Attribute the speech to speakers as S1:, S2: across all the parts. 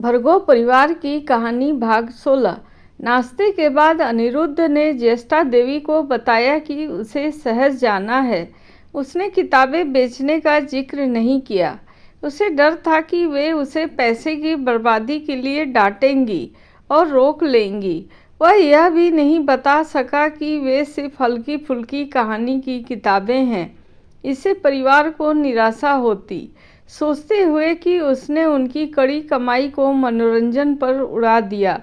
S1: भर्गो परिवार की कहानी भाग 16। नाश्ते के बाद अनिरुद्ध ने ज्येष्ठा देवी को बताया कि उसे शहर जाना है। उसने किताबें बेचने का जिक्र नहीं किया। उसे डर था कि वे उसे पैसे की बर्बादी के लिए डांटेंगी और रोक लेंगी। वह यह भी नहीं बता सका कि वे सिर्फ हल्की फुल्की कहानी की किताबें हैं। इससे परिवार को निराशा होती, सोचते हुए कि उसने उनकी कड़ी कमाई को मनोरंजन पर उड़ा दिया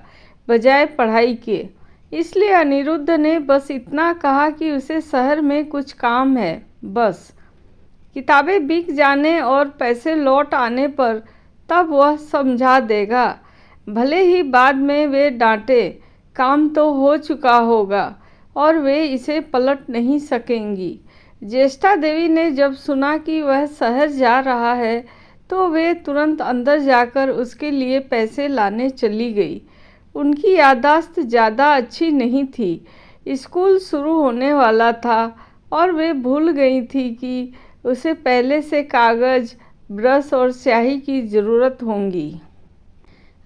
S1: बजाय पढ़ाई के। इसलिए अनिरुद्ध ने बस इतना कहा कि उसे शहर में कुछ काम है, बस किताबें बिक जाने और पैसे लौट आने पर तब वह समझा देगा। भले ही बाद में वे डांटे, काम तो हो चुका होगा और वे इसे पलट नहीं सकेंगी। ज्येष्ठा देवी ने जब सुना कि वह शहर जा रहा है तो वे तुरंत अंदर जाकर उसके लिए पैसे लाने चली गई। उनकी याददाश्त ज़्यादा अच्छी नहीं थी। स्कूल शुरू होने वाला था और वे भूल गई थी कि उसे पहले से कागज़, ब्रश और स्याही की ज़रूरत होगी।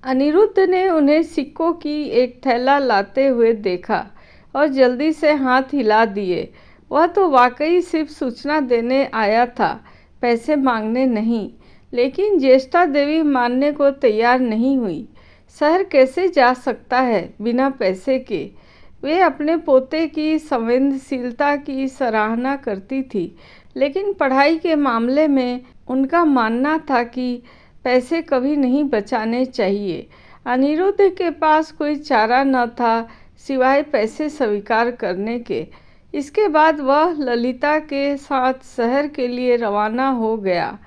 S1: अनिरुद्ध ने उन्हें सिक्कों की एक थैला लाते हुए देखा और जल्दी से हाथ हिला दिए। वह तो वाकई सिर्फ सूचना देने आया था, पैसे मांगने नहीं। लेकिन ज्येष्ठा देवी मानने को तैयार नहीं हुई। शहर कैसे जा सकता है बिना पैसे के? वे अपने पोते की संवेदनशीलता की सराहना करती थी, लेकिन पढ़ाई के मामले में उनका मानना था कि पैसे कभी नहीं बचाने चाहिए। अनिरुद्ध के पास कोई चारा न था सिवाय पैसे स्वीकार करने के। इसके बाद वह ललिता के साथ शहर के लिए रवाना हो गया।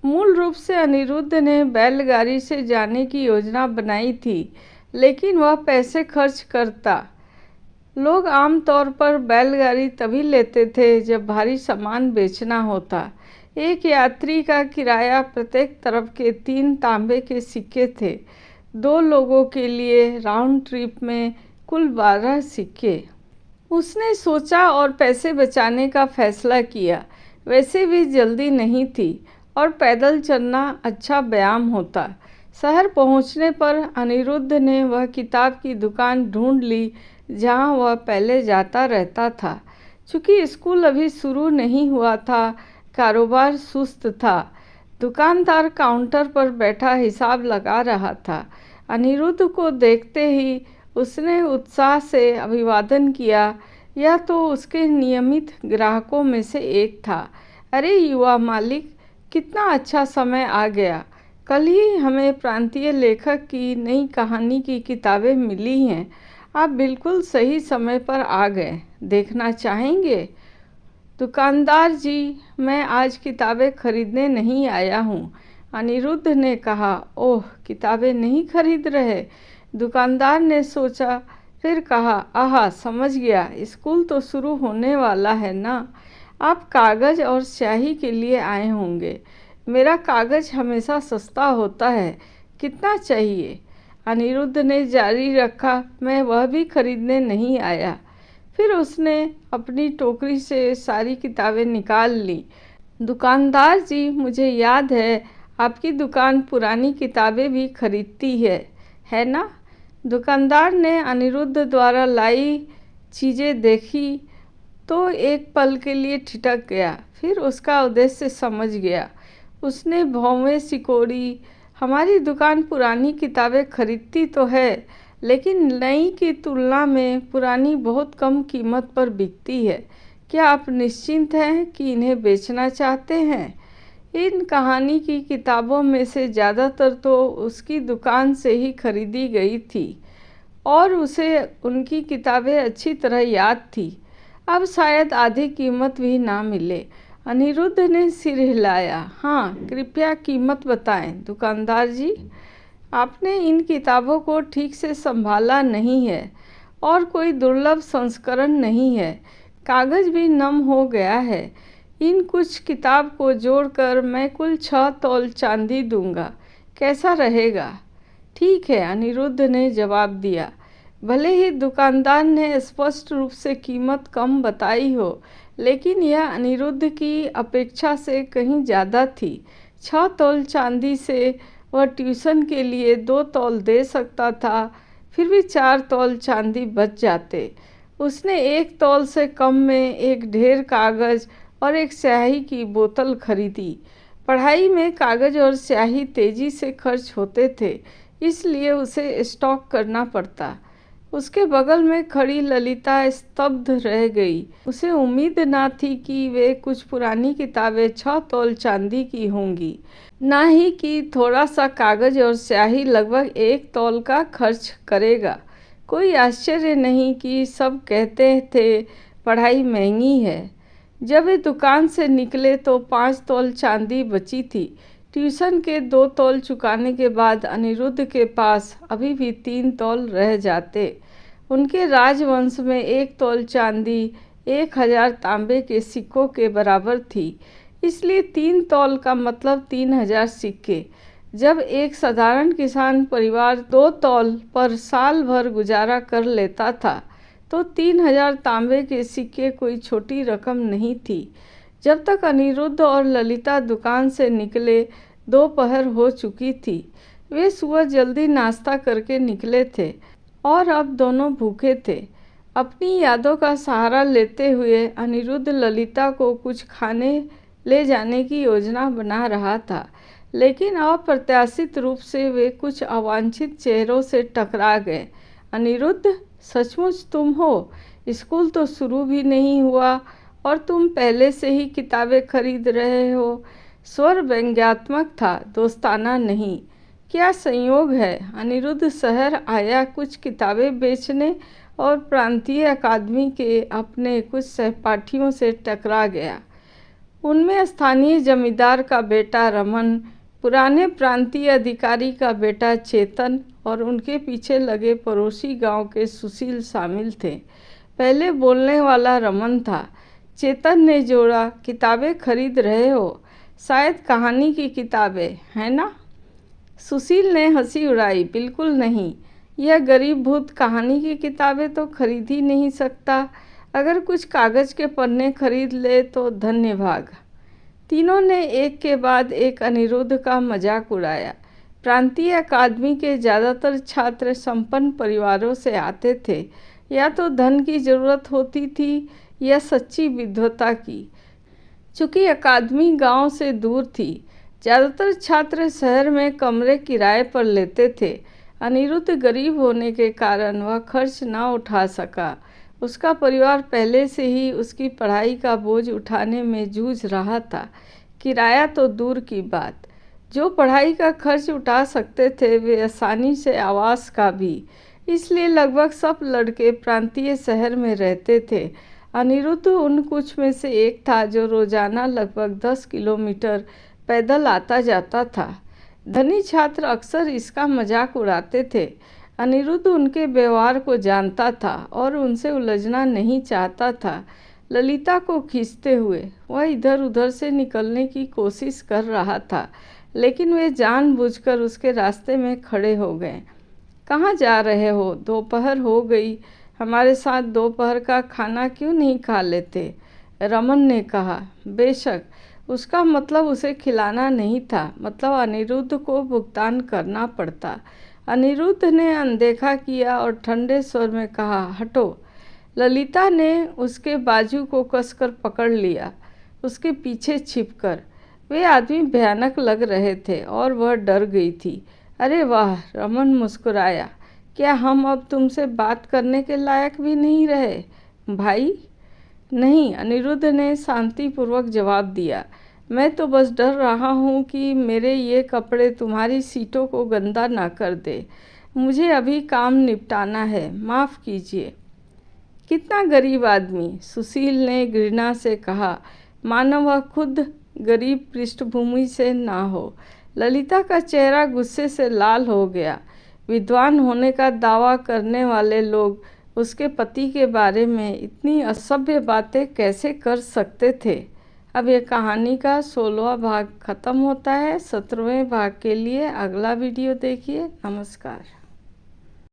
S1: मूल रूप से अनिरुद्ध ने बैलगाड़ी से जाने की योजना बनाई थी, लेकिन वह पैसे खर्च करता। लोग आमतौर पर बैलगाड़ी तभी लेते थे जब भारी सामान बेचना होता। एक यात्री का किराया प्रत्येक तरफ के 3 तांबे के सिक्के थे। 2 लोगों के लिए राउंड ट्रिप में कुल 12 सिक्के। उसने सोचा और पैसे बचाने का फैसला किया। वैसे भी जल्दी नहीं थी और पैदल चलना अच्छा व्यायाम होता। शहर पहुंचने पर अनिरुद्ध ने वह किताब की दुकान ढूंढ ली जहां वह पहले जाता रहता था। चूँकि स्कूल अभी शुरू नहीं हुआ था, कारोबार सुस्त था। दुकानदार काउंटर पर बैठा हिसाब लगा रहा था। अनिरुद्ध को देखते ही उसने उत्साह से अभिवादन किया। यह तो उसके नियमित ग्राहकों में से एक था। अरे युवा मालिक, कितना अच्छा समय आ गया। कल ही हमें प्रांतीय लेखक की नई कहानी की किताबें मिली हैं। आप बिल्कुल सही समय पर आ गए। देखना चाहेंगे? दुकानदार जी, मैं आज किताबें खरीदने नहीं आया हूँ, अनिरुद्ध ने कहा। ओह, किताबें नहीं खरीद रहे? दुकानदार ने सोचा, फिर कहा, आहा, समझ गया, स्कूल तो शुरू होने वाला है ना। आप कागज़ और स्याही के लिए आए होंगे। मेरा कागज़ हमेशा सस्ता होता है। कितना चाहिए? अनिरुद्ध ने जारी रखा, मैं वह भी खरीदने नहीं आया। फिर उसने अपनी टोकरी से सारी किताबें निकाल ली। दुकानदार जी, मुझे याद है आपकी दुकान पुरानी किताबें भी खरीदती है ना? दुकानदार ने अनिरुद्ध द्वारा लाई चीज़ें देखी तो एक पल के लिए ठिठक गया, फिर उसका उद्देश्य समझ गया। उसने भौवें सिकोड़ी, हमारी दुकान पुरानी किताबें खरीदती तो है, लेकिन नई की तुलना में पुरानी बहुत कम कीमत पर बिकती है। क्या आप निश्चिंत हैं कि इन्हें बेचना चाहते हैं? इन कहानी की किताबों में से ज़्यादातर तो उसकी दुकान से ही खरीदी गई थी और उसे उनकी किताबें अच्छी तरह याद थी। अब शायद आधी कीमत भी ना मिले। अनिरुद्ध ने सिर हिलाया। हाँ, कृपया कीमत बताएं दुकानदार जी। आपने इन किताबों को ठीक से संभाला नहीं है और कोई दुर्लभ संस्करण नहीं है। कागज़ भी नम हो गया है। इन कुछ किताब को जोड़कर मैं कुल 6 तौल चांदी दूंगा। कैसा रहेगा? ठीक है, अनिरुद्ध ने जवाब दिया। भले ही दुकानदार ने स्पष्ट रूप से कीमत कम बताई हो, लेकिन यह अनिरुद्ध की अपेक्षा से कहीं ज़्यादा थी। 6 तौल चांदी से वह ट्यूशन के लिए 2 तौल दे सकता था, फिर भी 4 तौल चांदी बच जाते। उसने 1 तौल से कम में एक ढेर कागज़ और एक स्याही की बोतल खरीदी। पढ़ाई में कागज़ और स्याही तेजी से खर्च होते थे, इसलिए उसे स्टॉक करना पड़ता। उसके बगल में खड़ी ललिता स्तब्ध रह गई। उसे उम्मीद न थी कि वे कुछ पुरानी किताबें 6 तौल चांदी की होंगी, न ही कि थोड़ा सा कागज़ और स्याही लगभग 1 तौल का खर्च करेगा। कोई आश्चर्य नहीं कि सब कहते थे पढ़ाई महंगी है। जब वे दुकान से निकले तो 5 तौल चांदी बची थी। ट्यूशन के 2 तौल चुकाने के बाद अनिरुद्ध के पास अभी भी 3 तौल रह जाते। उनके राजवंश में 1 तौल चांदी 1000 तांबे के सिक्कों के बराबर थी, इसलिए 3 तौल का मतलब 3000 सिक्के। जब एक साधारण किसान परिवार 2 तौल पर साल भर गुजारा कर लेता था, तो 3000 तांबे के सिक्के कोई छोटी रकम नहीं थी। जब तक अनिरुद्ध और ललिता दुकान से निकले, दोपहर हो चुकी थी। वे सुबह जल्दी नाश्ता करके निकले थे और अब दोनों भूखे थे। अपनी यादों का सहारा लेते हुए अनिरुद्ध ललिता को कुछ खाने ले जाने की योजना बना रहा था, लेकिन अप्रत्याशित रूप से वे कुछ अवांछित चेहरों से टकरा गए। अनिरुद्ध, सचमुच तुम हो? स्कूल तो शुरू भी नहीं हुआ और तुम पहले से ही किताबें खरीद रहे हो। स्वर व्यंग्यात्मक था, दोस्ताना नहीं। क्या संयोग है। अनिरुद्ध शहर आया कुछ किताबें बेचने और प्रांतीय अकादमी के अपने कुछ सहपाठियों से टकरा गया। उनमें स्थानीय जमींदार का बेटा रमन, पुराने प्रांतीय अधिकारी का बेटा चेतन और उनके पीछे लगे पड़ोसी गांव के सुशील शामिल थे। पहले बोलने वाला रमन था। चेतन ने जोड़ा, किताबें खरीद रहे हो? शायद कहानी की किताबें, है ना? सुशील ने हंसी उड़ाई, बिल्कुल नहीं। यह गरीब भूत कहानी की किताबें तो खरीद ही नहीं सकता। अगर कुछ कागज़ के पन्ने खरीद ले तो धन्य भाग। तीनों ने एक के बाद एक अनिरुद्ध का मजाक उड़ाया। प्रांतीय अकादमी के ज़्यादातर छात्र संपन्न परिवारों से आते थे। या तो धन की ज़रूरत होती थी या सच्ची विद्वता की। चूँकि अकादमी गांव से दूर थी, ज़्यादातर छात्र शहर में कमरे किराए पर लेते थे। अनिरुद्ध गरीब होने के कारण वह खर्च न उठा सका। उसका परिवार पहले से ही उसकी पढ़ाई का बोझ उठाने में जूझ रहा था। किराया तो दूर की बात, जो पढ़ाई का खर्च उठा सकते थे वे आसानी से आवास का भी। इसलिए लगभग सब लड़के प्रांतीय शहर में रहते थे। अनिरुद्ध उन कुछ में से एक था जो रोजाना लगभग 10 किलोमीटर पैदल आता जाता था। धनी छात्र अक्सर इसका मजाक उड़ाते थे। अनिरुद्ध उनके व्यवहार को जानता था और उनसे उलझना नहीं चाहता था। ललिता को खींचते हुए वह इधर उधर से निकलने की कोशिश कर रहा था, लेकिन वे जानबूझकर उसके रास्ते में खड़े हो गए। कहाँ जा रहे हो? दोपहर हो गई, हमारे साथ दोपहर का खाना क्यों नहीं खा लेते? रमन ने कहा। बेशक, उसका मतलब उसे खिलाना नहीं था, मतलब अनिरुद्ध को भुगतान करना पड़ता। अनिरुद्ध ने अनदेखा किया और ठंडे स्वर में कहा, हटो। ललिता ने उसके बाजू को कसकर पकड़ लिया, उसके पीछे छिपकर। वे आदमी भयानक लग रहे थे और वह डर गई थी। अरे वाह, रमन मुस्कुराया। क्या हम अब तुमसे बात करने के लायक भी नहीं रहे, भाई? नहीं, अनिरुद्ध ने शांतिपूर्वक जवाब दिया। मैं तो बस डर रहा हूँ कि मेरे ये कपड़े तुम्हारी सीटों को गंदा ना कर दे। मुझे अभी काम निपटाना है, माफ़ कीजिए। कितना गरीब आदमी, सुशील ने घृणा से कहा, मानो वह खुद गरीब पृष्ठभूमि से ना हो। ललिता का चेहरा गुस्से से लाल हो गया। विद्वान होने का दावा करने वाले लोग उसके पति के बारे में इतनी असभ्य बातें कैसे कर सकते थे। अब ये कहानी का 16वां भाग ख़त्म होता है। 17वें भाग के लिए अगला वीडियो देखिए। नमस्कार।